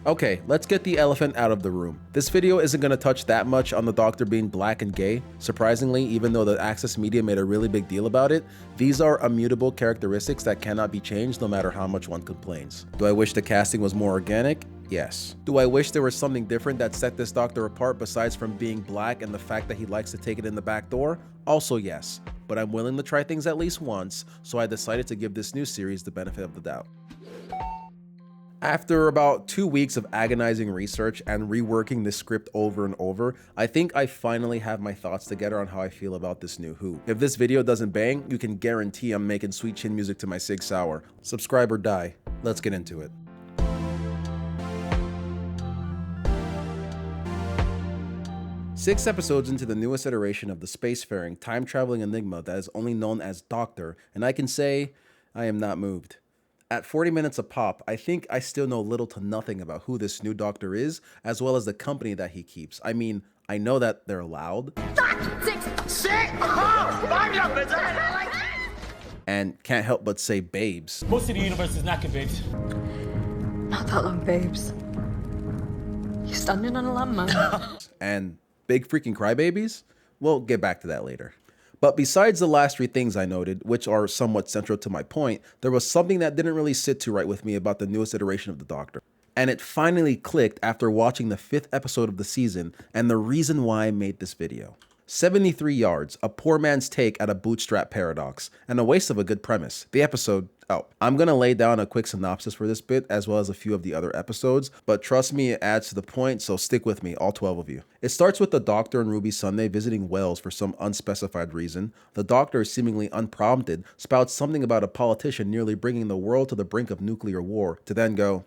Okay, let's get the elephant out of the room. This video isn't going to touch that much on the Doctor being black and gay. Surprisingly, even though the Access media made a really big deal about it, these are immutable characteristics that cannot be changed no matter how much one complains. Do I wish the casting was more organic? Yes. Do I wish there was something different that set this Doctor apart besides from being black and the fact that he likes to take it in the back door? Also yes, but I'm willing to try things at least once, so I decided to give this new series the benefit of the doubt. After about 2 weeks of agonizing research and reworking this script over and over, I think I finally have my thoughts together on how I feel about this new Who. If this video doesn't bang, you can guarantee I'm making sweet chin music to my Sig Sauer. Subscribe or die. Let's get into it. Six episodes into the newest iteration of the spacefaring, time-traveling enigma that is only known as Doctor, and I can say, I am not moved. At 40 minutes a pop, I think I still know little to nothing about who this new Doctor is, as well as the company that he keeps. I mean, I know that they're loud. And can't help but say babes. Most of the universe is knackered, babes. Not that long, babes. You're standing on a landmine. And big freaking crybabies? We'll get back to that later. But besides the last three things I noted, which are somewhat central to my point, there was something that didn't really sit too right with me about the newest iteration of the Doctor. And it finally clicked after watching the 5th episode of the season, and the reason why I made this video. 73 yards, a poor man's take at a bootstrap paradox, and a waste of a good premise. The episode, oh, I'm gonna lay down a quick synopsis for this bit, as well as a few of the other episodes, but trust me, it adds to the point, so stick with me, all 12 of you. It starts with the Doctor and Ruby Sunday visiting Wells for some unspecified reason. The Doctor, seemingly unprompted, spouts something about a politician nearly bringing the world to the brink of nuclear war, to then go,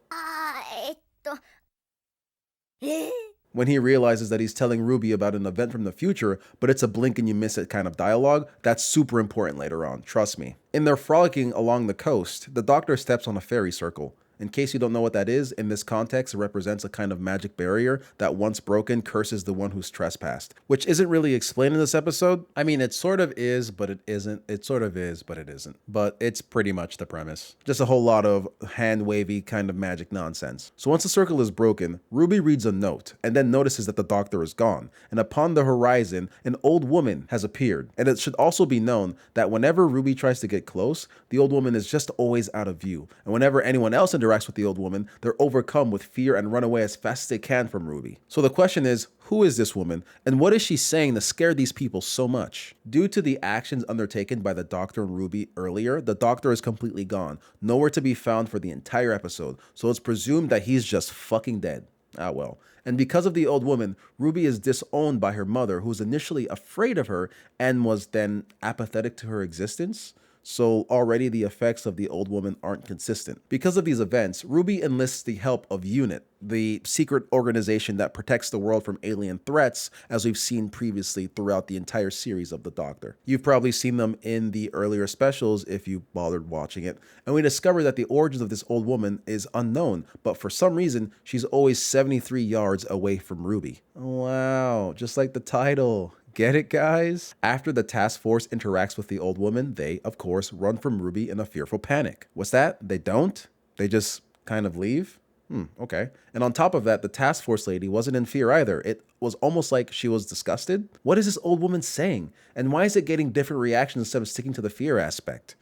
when he realizes that he's telling Ruby about an event from the future, but it's a blink and you miss it kind of dialogue. That's super important later on, trust me. In their frolicking along the coast, the Doctor steps on a fairy circle. In case you don't know what that is, in this context, it represents a kind of magic barrier that once broken curses the one who's trespassed, which isn't really explained in this episode. I mean, it sort of is, but it isn't. It sort of is, but it isn't. But it's pretty much the premise. Just a whole lot of hand-wavy kind of magic nonsense. So once the circle is broken, Ruby reads a note and then notices that the Doctor is gone. And upon the horizon, an old woman has appeared. And it should also be known that whenever Ruby tries to get close, the old woman is just always out of view. And whenever anyone else interacts with the old woman, they're overcome with fear and run away as fast as they can from Ruby. So the question is, who is this woman, and what is she saying to scare these people so much? Due to the actions undertaken by the Doctor and Ruby earlier, the Doctor is completely gone, nowhere to be found for the entire episode, so it's presumed that he's just fucking dead. Ah well. And because of the old woman, Ruby is disowned by her mother, who was initially afraid of her and was then apathetic to her existence. So already the effects of the old woman aren't consistent. Because of these events, Ruby enlists the help of UNIT, the secret organization that protects the world from alien threats, as we've seen previously throughout the entire series of the Doctor. You've probably seen them in the earlier specials if you bothered watching it, and we discover that the origins of this old woman is unknown, but for some reason, she's always 73 yards away from Ruby. Wow, just like the title. Get it, guys? After the task force interacts with the old woman, they, of course, run from Ruby in a fearful panic. What's that? They don't? They just kind of leave? Okay. And on top of that, the task force lady wasn't in fear either. It was almost like she was disgusted. What is this old woman saying? And why is it getting different reactions instead of sticking to the fear aspect?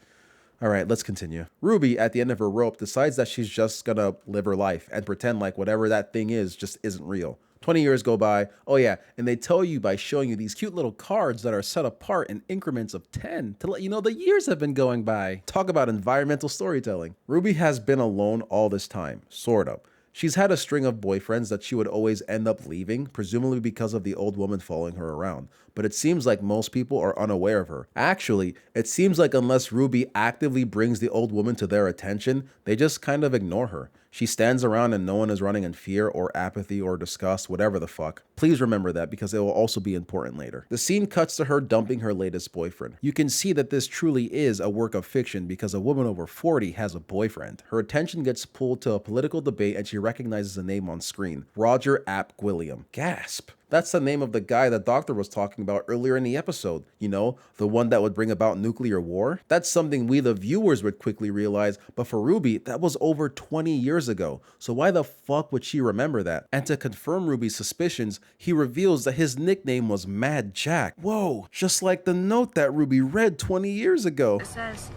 All right, let's continue. Ruby, at the end of her rope, decides that she's just gonna live her life and pretend like whatever that thing is just isn't real. 20 years go by. Oh yeah, and they tell you by showing you these cute little cards that are set apart in increments of 10 to let you know the years have been going by. Talk about environmental storytelling. Ruby has been alone all this time, sort of. She's had a string of boyfriends that she would always end up leaving, presumably because of the old woman following her around. But it seems like most people are unaware of her. Actually, it seems like unless Ruby actively brings the old woman to their attention, they just kind of ignore her. She stands around and no one is running in fear or apathy or disgust, whatever the fuck. Please remember that because it will also be important later. The scene cuts to her dumping her latest boyfriend. You can see that this truly is a work of fiction because a woman over 40 has a boyfriend. Her attention gets pulled to a political debate and she recognizes a name on screen, Roger Ap Gwilliam. Gasp. That's the name of the guy the doctor was talking about earlier in the episode. You know, the one that would bring about nuclear war. That's something we the viewers would quickly realize, but for Ruby, that was over 20 years ago. So why the fuck would she remember that? And to confirm Ruby's suspicions, he reveals that his nickname was Mad Jack. Whoa, just like the note that Ruby read 20 years ago. It says,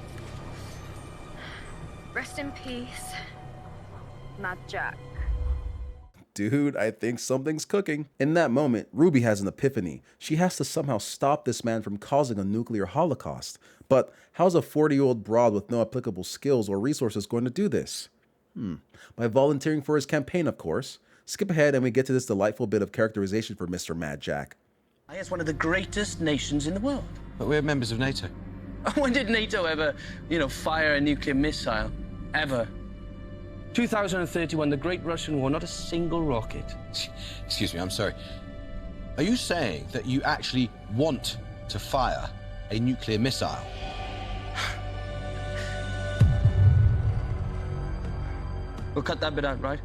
"Rest in peace, Mad Jack." Dude, I think something's cooking. In that moment, Ruby has an epiphany. She has to somehow stop this man from causing a nuclear holocaust. But how's a 40-year-old broad with no applicable skills or resources going to do this? By volunteering for his campaign, of course. Skip ahead and we get to this delightful bit of characterization for Mr. Mad Jack. It's one of the greatest nations in the world. But we're members of NATO. When did NATO ever, fire a nuclear missile? Ever? 2031, the Great Russian War, not a single rocket. Excuse me, I'm sorry. Are you saying that you actually want to fire a nuclear missile? We'll cut that bit out, right?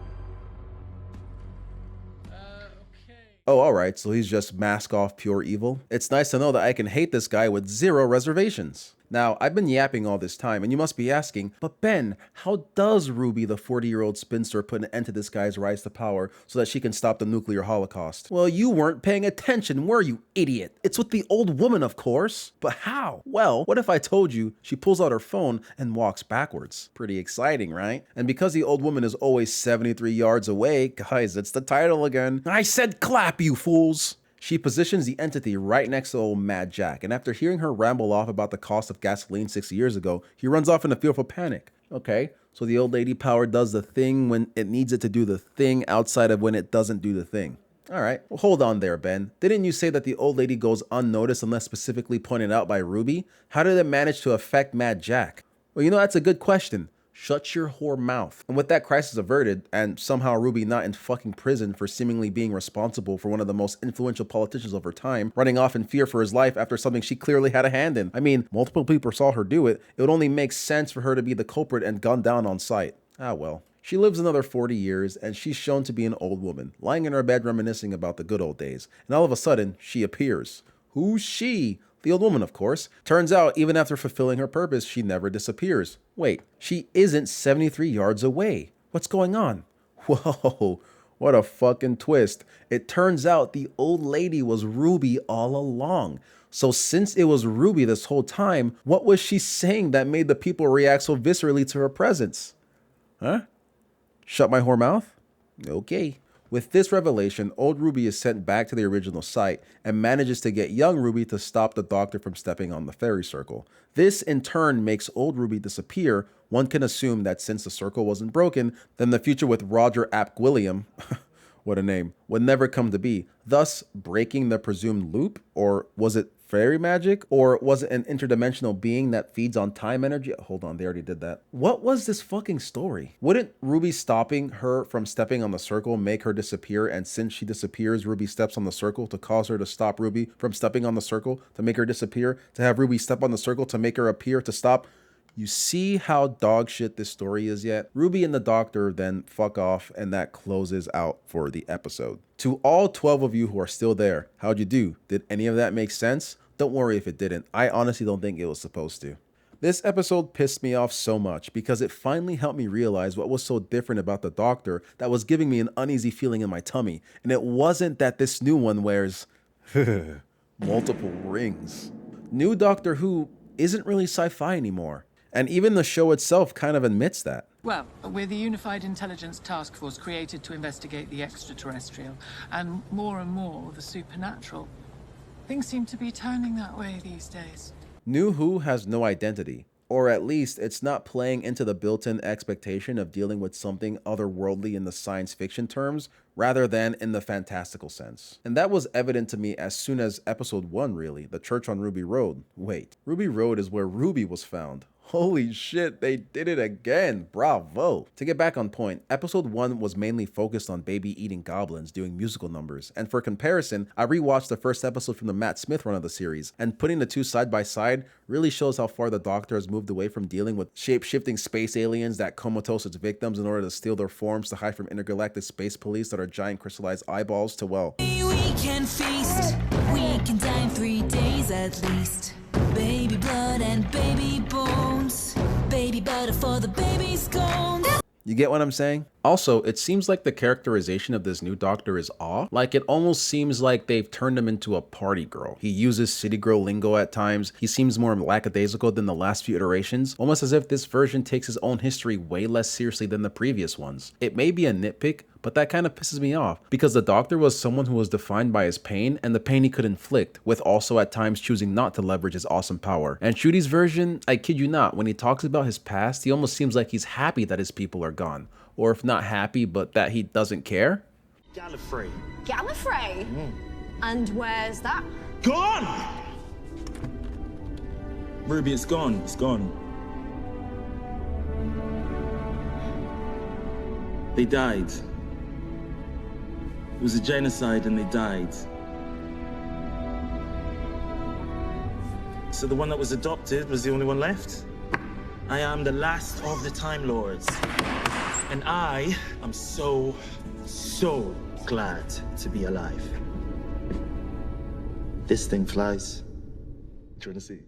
Oh, alright, so he's just mask off pure evil? It's nice to know that I can hate this guy with zero reservations. Now, I've been yapping all this time, and you must be asking, but Ben, how does Ruby, the 40-year-old spinster, put an end to this guy's rise to power so that she can stop the nuclear holocaust? Well, you weren't paying attention, were you, idiot? It's with the old woman, of course. But how? Well, what if I told you she pulls out her phone and walks backwards? Pretty exciting, right? And because the old woman is always 73 yards away, guys, it's the title again. I said clap, you fools! She positions the entity right next to old Mad Jack, and after hearing her ramble off about the cost of gasoline 60 years ago, he runs off in a fearful panic. Okay, so the old lady power does the thing when it needs it to do the thing outside of when it doesn't do the thing. Alright, well hold on there, Ben. Didn't you say that the old lady goes unnoticed unless specifically pointed out by Ruby? How did it manage to affect Mad Jack? Well, that's a good question. Shut your whore mouth. And with that crisis averted, and somehow Ruby not in fucking prison for seemingly being responsible for one of the most influential politicians of her time, running off in fear for his life after something she clearly had a hand in. I mean, multiple people saw her do it. It would only make sense for her to be the culprit and gunned down on sight. Ah well. She lives another 40 years, and she's shown to be an old woman, lying in her bed reminiscing about the good old days. And all of a sudden, she appears. Who's she? The old woman, of course. Turns out, even after fulfilling her purpose, she never disappears. Wait, she isn't 73 yards away. What's going on? Whoa, what a fucking twist. It turns out the old lady was Ruby all along. So since it was Ruby this whole time, what was she saying that made the people react so viscerally to her presence? Huh? Shut my whore mouth? Okay. With this revelation, old Ruby is sent back to the original site and manages to get young Ruby to stop the doctor from stepping on the fairy circle. This in turn makes old Ruby disappear. One can assume that since the circle wasn't broken, then the future with Roger Ap William, what a name, would never come to be, thus breaking the presumed loop. Or was it fairy magic? Or was it an interdimensional being that feeds on time energy? Hold on, they already did that. What was this fucking story? Wouldn't Ruby stopping her from stepping on the circle make her disappear? And since she disappears, Ruby steps on the circle to cause her to stop Ruby from stepping on the circle to make her disappear, to have Ruby step on the circle to make her appear to stop. You see how dog shit this story is yet? Ruby and the doctor then fuck off, and that closes out for the episode. To all 12 of you who are still there, how'd you do? Did any of that make sense? Don't worry if it didn't. I honestly don't think it was supposed to. This episode pissed me off so much because it finally helped me realize what was so different about the doctor that was giving me an uneasy feeling in my tummy. And it wasn't that this new one wears multiple rings. New Doctor Who isn't really sci-fi anymore. And even the show itself kind of admits that. Well, we're the Unified Intelligence Task Force created to investigate the extraterrestrial and more the supernatural. Things seem to be turning that way these days. New Who has no identity, or at least it's not playing into the built-in expectation of dealing with something otherworldly in the science fiction terms, rather than in the fantastical sense. And that was evident to me as soon as episode 1 really, the Church on Ruby Road. Wait, Ruby Road is where Ruby was found. Holy shit, they did it again. Bravo. To get back on point, episode 1 was mainly focused on baby eating goblins doing musical numbers. And for comparison, I rewatched the first episode from the Matt Smith run of the series, and putting the two side by side really shows how far the Doctor has moved away from dealing with shape-shifting space aliens that comatose its victims in order to steal their forms to hide from intergalactic space police that are giant crystallized eyeballs to, well, We can feast, we can die in 3 days at least. Baby blood and baby bones, baby butter for the baby scones. you get what I'm saying? Also, it seems like the characterization of this new Doctor is off. Like, it almost seems like they've turned him into a party girl. He uses city girl lingo at times. He seems more lackadaisical than the last few iterations, almost as if this version takes his own history way less seriously than the previous ones. It may be a nitpick, but that kind of pisses me off, because the Doctor was someone who was defined by his pain and the pain he could inflict, with also at times choosing not to leverage his awesome power. And Ncudi's version, I kid you not, when he talks about his past, he almost seems like he's happy that his people are gone. Or if not happy, but that he doesn't care. Gallifrey. Gallifrey? And where's that? Gone! Ruby, it's gone. It's gone. They died. It was a genocide and they died. So the one that was adopted was the only one left? I am the last of the Time Lords. And I am so glad to be alive. This thing flies. Trying to see.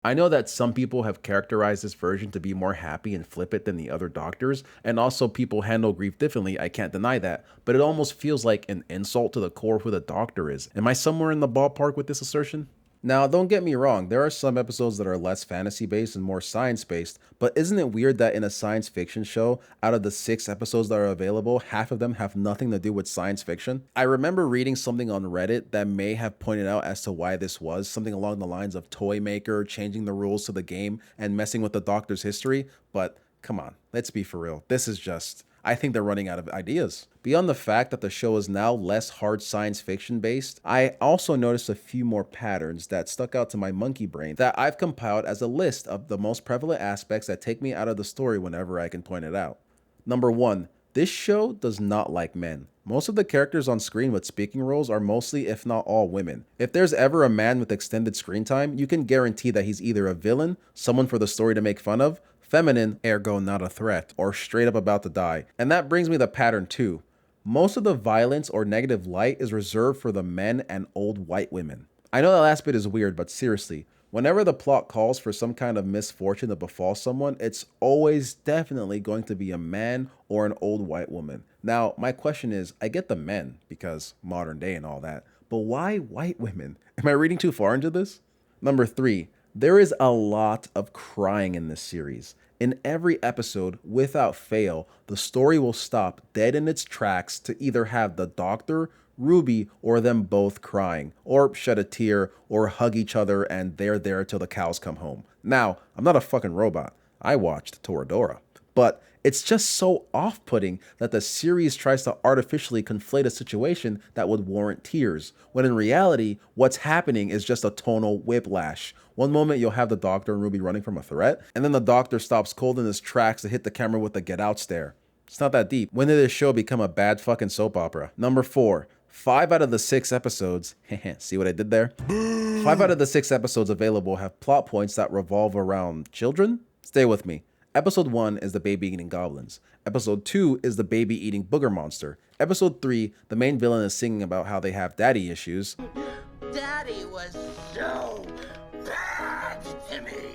I know that some people have characterized this version to be more happy and flippant than the other Doctors, and also people handle grief differently, I can't deny that, but it almost feels like an insult to the core of who the Doctor is. Am I somewhere in the ballpark with this assertion? Now, don't get me wrong, there are some episodes that are less fantasy-based and more science-based, but isn't it weird that in a science fiction show, out of the 6 episodes that are available, half of them have nothing to do with science fiction? I remember reading something on Reddit that may have pointed out as to why this was, something along the lines of Toy Maker changing the rules to the game and messing with the Doctor's history, but come on, let's be for real. This is just... I think they're running out of ideas. Beyond the fact that the show is now less hard science fiction based, I also noticed a few more patterns that stuck out to my monkey brain that I've compiled as a list of the most prevalent aspects that take me out of the story whenever I can point it out. Number 1, this show does not like men. Most of the characters on screen with speaking roles are mostly, if not all, women. If there's ever a man with extended screen time, you can guarantee that he's either a villain, someone for the story to make fun of, feminine, ergo not a threat, or straight up about to die. And that brings me to pattern 2. Most of the violence or negative light is reserved for the men and old white women. I know that last bit is weird, but seriously, whenever the plot calls for some kind of misfortune to befall someone, it's always definitely going to be a man or an old white woman. Now, my question is, I get the men, because modern day and all that, but why white women? Am I reading too far into this? Number 3. There is a lot of crying in this series. In every episode, without fail, the story will stop dead in its tracks to either have the Doctor, Ruby, or them both crying, or shed a tear, or hug each other, and they're there till the cows come home. Now, I'm not a fucking robot. I watched Toradora. But it's just so off-putting that the series tries to artificially conflate a situation that would warrant tears, when in reality, what's happening is just a tonal whiplash. One moment you'll have the Doctor and Ruby running from a threat, and then the Doctor stops cold in his tracks to hit the camera with a get out stare. It's not that deep. When did this show become a bad fucking soap opera? Number 4. 5 out of the 6 episodes, see what I did there? 5 out of the 6 episodes available have plot points that revolve around children? Stay with me. Episode 1 is the baby eating goblins. Episode 2 is the baby eating booger monster. Episode 3, the main villain is singing about how they have daddy issues. Daddy was so bad to me.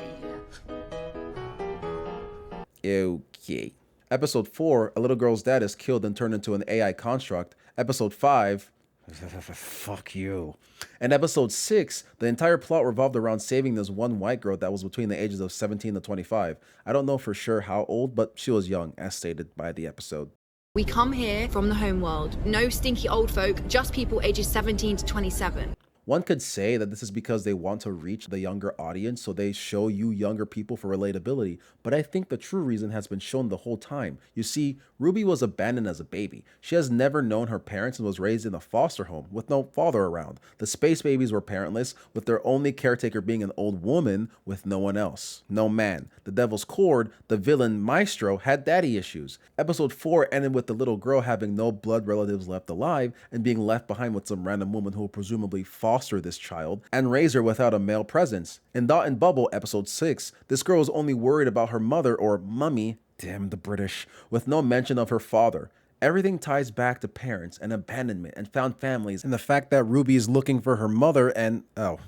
Okay. Episode 4, a little girl's dad is killed and turned into an AI construct. Episode 5, fuck you. And episode 6, the entire plot revolved around saving this one white girl that was between the ages of 17 to 25. I don't know for sure how old, but she was young, as stated by the episode. We come here from the home world. No stinky old folk, just people ages 17 to 27. One could say that this is because they want to reach the younger audience, so they show you younger people for relatability, but I think the true reason has been shown the whole time. You see, Ruby was abandoned as a baby. She has never known her parents and was raised in a foster home with no father around. The space babies were parentless, with their only caretaker being an old woman with no one else. No man. The Devil's Cord, the villain Maestro, had daddy issues. Episode 4 ended with the little girl having no blood relatives left alive and being left behind with some random woman who will presumably foster this child and raise her without a male presence. In Dot and Bubble, episode 6, this girl was only worried about her mother or mummy, damn the British, with no mention of her father. Everything ties back to parents and abandonment and found families and the fact that Ruby is looking for her mother and, oh,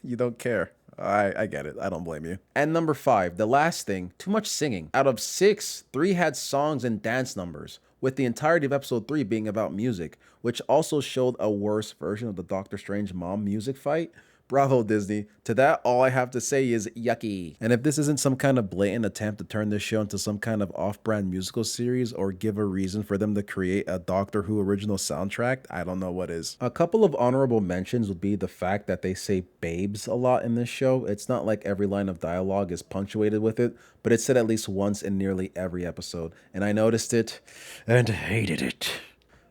you don't care. I get it. I don't blame you. And number 5, the last thing, too much singing. Out of 6, 3 had songs and dance numbers, with the entirety of episode 3 being about music, which also showed a worse version of the Doctor Strange mom music fight. Bravo, Disney. To that, all I have to say is yucky. And if this isn't some kind of blatant attempt to turn this show into some kind of off-brand musical series or give a reason for them to create a Doctor Who original soundtrack, I don't know what is. A couple of honorable mentions would be the fact that they say babes a lot in this show. It's not like every line of dialogue is punctuated with it, but it's said at least once in nearly every episode. And I noticed it and hated it.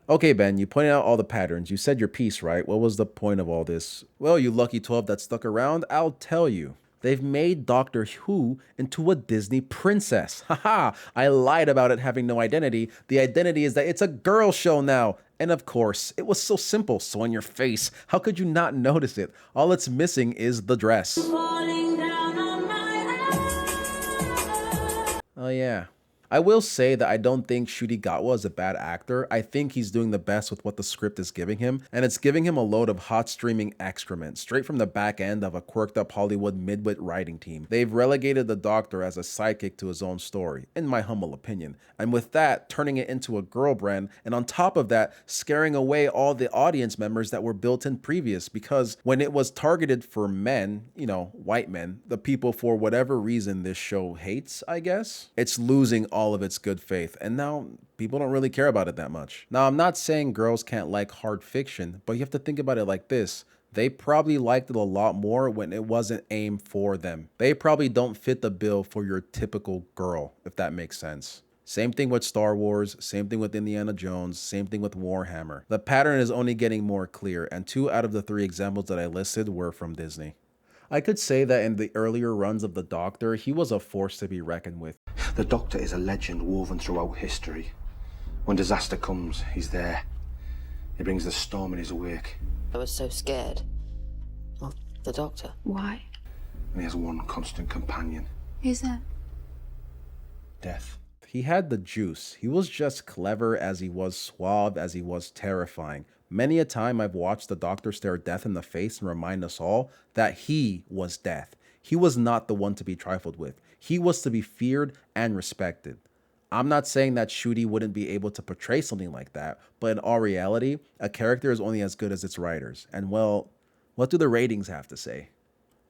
Okay, Ben, you pointed out all the patterns. You said your piece, right? What was the point of all this? Well, you lucky 12 that stuck around, I'll tell you. They've made Doctor Who into a Disney princess. Haha, I lied about it having no identity. The identity is that it's a girl show now. And of course, it was so simple, so in your face. How could you not notice it? All it's missing is the dress. Oh yeah. I will say that I don't think Ncuti Gatwa is a bad actor. I think he's doing the best with what the script is giving him, and it's giving him a load of hot streaming excrement straight from the back end of a quirked up Hollywood midwit writing team. They've relegated the Doctor as a sidekick to his own story, in my humble opinion, and with that, turning it into a girl brand, and on top of that, scaring away all the audience members that were built in previous, because when it was targeted for men, you know, white men, the people for whatever reason this show hates, I guess, it's losing all of its good faith, and now people don't really care about it that much. Now, I'm not saying girls can't like hard fiction, but you have to think about it like this. They probably liked it a lot more when it wasn't aimed for them. They probably don't fit the bill for your typical girl, if that makes sense. Same thing with Star Wars, same thing with Indiana Jones, same thing with Warhammer. The pattern is only getting more clear, and 2 out of the 3 examples that I listed were from Disney. I could say that in the earlier runs of the Doctor, he was a force to be reckoned with. The Doctor is a legend woven throughout history. When disaster comes, he's there. He brings the storm in his wake. I was so scared of the Doctor. Why? And he has one constant companion. Who's that? Death. He had the juice. He was just clever as he was suave, as he was terrifying. Many a time I've watched the Doctor stare death in the face and remind us all that he was death. He was not the one to be trifled with. He was to be feared and respected. I'm not saying that Ncuti wouldn't be able to portray something like that, but in all reality, a character is only as good as its writers. And well, what do the ratings have to say?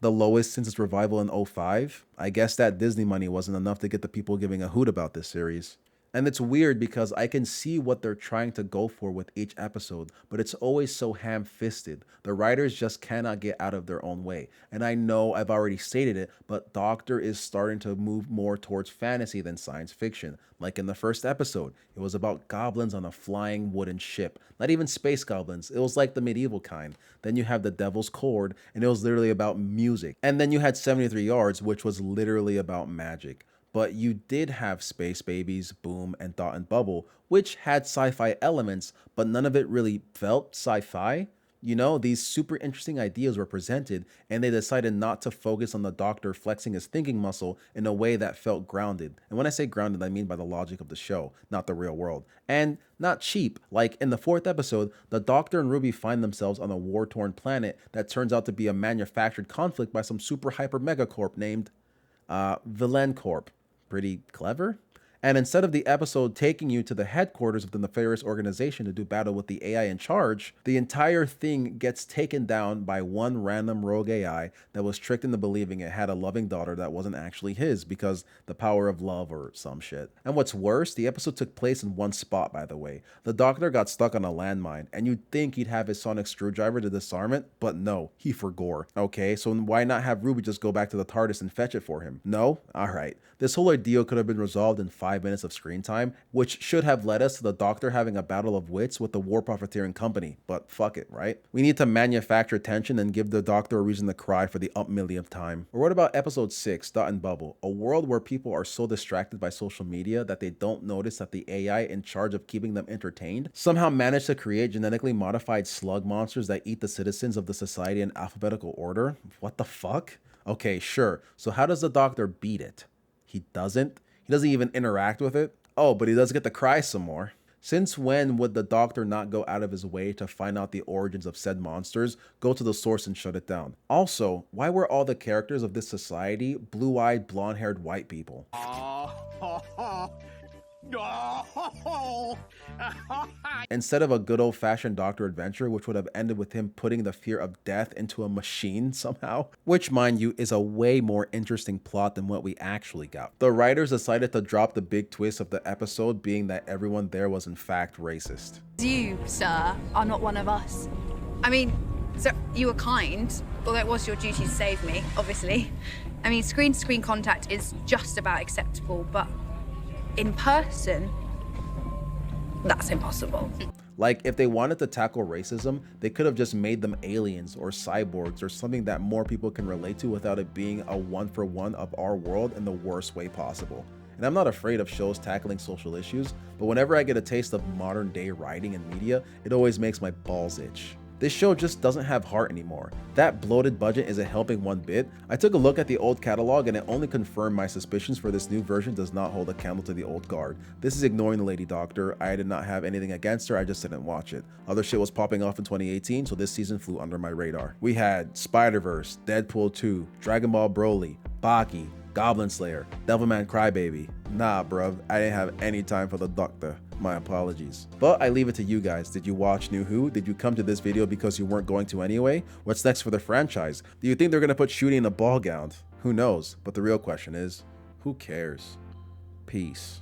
The lowest since its revival in 2005? I guess that Disney money wasn't enough to get the people giving a hoot about this series. And it's weird because I can see what they're trying to go for with each episode, but it's always so ham-fisted. The writers just cannot get out of their own way. And I know I've already stated it, but Doctor is starting to move more towards fantasy than science fiction. Like in the first episode, it was about goblins on a flying wooden ship. Not even space goblins, it was like the medieval kind. Then you have the Devil's Cord, and it was literally about music. And then you had 73 Yards, which was literally about magic. But you did have Space Babies, Boom, and Dot and Bubble, which had sci-fi elements, but none of it really felt sci-fi. You know, these super interesting ideas were presented, and they decided not to focus on the Doctor flexing his thinking muscle in a way that felt grounded. And when I say grounded, I mean by the logic of the show, not the real world. And not cheap. Like in the 4th episode, the Doctor and Ruby find themselves on a war-torn planet that turns out to be a manufactured conflict by some super hyper megacorp named Villain Corp. Pretty clever. And instead of the episode taking you to the headquarters of the nefarious organization to do battle with the AI in charge, the entire thing gets taken down by one random rogue AI that was tricked into believing it had a loving daughter that wasn't actually his because the power of love or some shit. And what's worse, the episode took place in one spot, by the way. The doctor got stuck on a landmine, and you'd think he'd have his sonic screwdriver to disarm it, but no, he forgore. Okay, so why not have Ruby just go back to the TARDIS and fetch it for him? No? Alright. This whole ordeal could have been resolved in 5 minutes of screen time, which should have led us to the Doctor having a battle of wits with the War Profiteering Company, but fuck it, right? We need to manufacture tension and give the Doctor a reason to cry for the millionth time. Or what about episode 6, Dot and Bubble, a world where people are so distracted by social media that they don't notice that the AI in charge of keeping them entertained somehow managed to create genetically modified slug monsters that eat the citizens of the society in alphabetical order? What the fuck? Okay, sure, so how does the Doctor beat it? He doesn't? He doesn't even interact with it? Oh, but he does get to cry some more. Since when would the Doctor not go out of his way to find out the origins of said monsters, go to the source and shut it down? Also, why were all the characters of this society blue-eyed, blonde-haired white people? Instead of a good old-fashioned Doctor adventure, which would have ended with him putting the fear of death into a machine somehow, which, mind you, is a way more interesting plot than what we actually got. The writers decided to drop the big twist of the episode being that everyone there was in fact racist. You, sir, are not one of us. I mean, so you were kind, although it was your duty to save me, obviously. I mean, screen-to-screen contact is just about acceptable, but in person, that's impossible. Like, if they wanted to tackle racism, they could have just made them aliens or cyborgs or something that more people can relate to without it being a one-for-one of our world in the worst way possible. And I'm not afraid of shows tackling social issues, but whenever I get a taste of modern day writing and media, it always makes my balls itch. This show just doesn't have heart anymore. That bloated budget isn't helping one bit. I took a look at the old catalog and it only confirmed my suspicions for this new version does not hold a candle to the old guard. This is ignoring the Lady Doctor. I did not have anything against her, I just didn't watch it. Other shit was popping off in 2018, so this season flew under my radar. We had Spider-Verse, Deadpool 2, Dragon Ball Broly, Baki, Goblin Slayer, Devilman Crybaby. Nah, bruv, I didn't have any time for the Doctor. My apologies. But I leave it to you guys. Did you watch New Who? Did you come to this video because you weren't going to anyway? What's next for the franchise? Do you think they're gonna put Shooty in a ball gown? Who knows? But the real question is, who cares? Peace.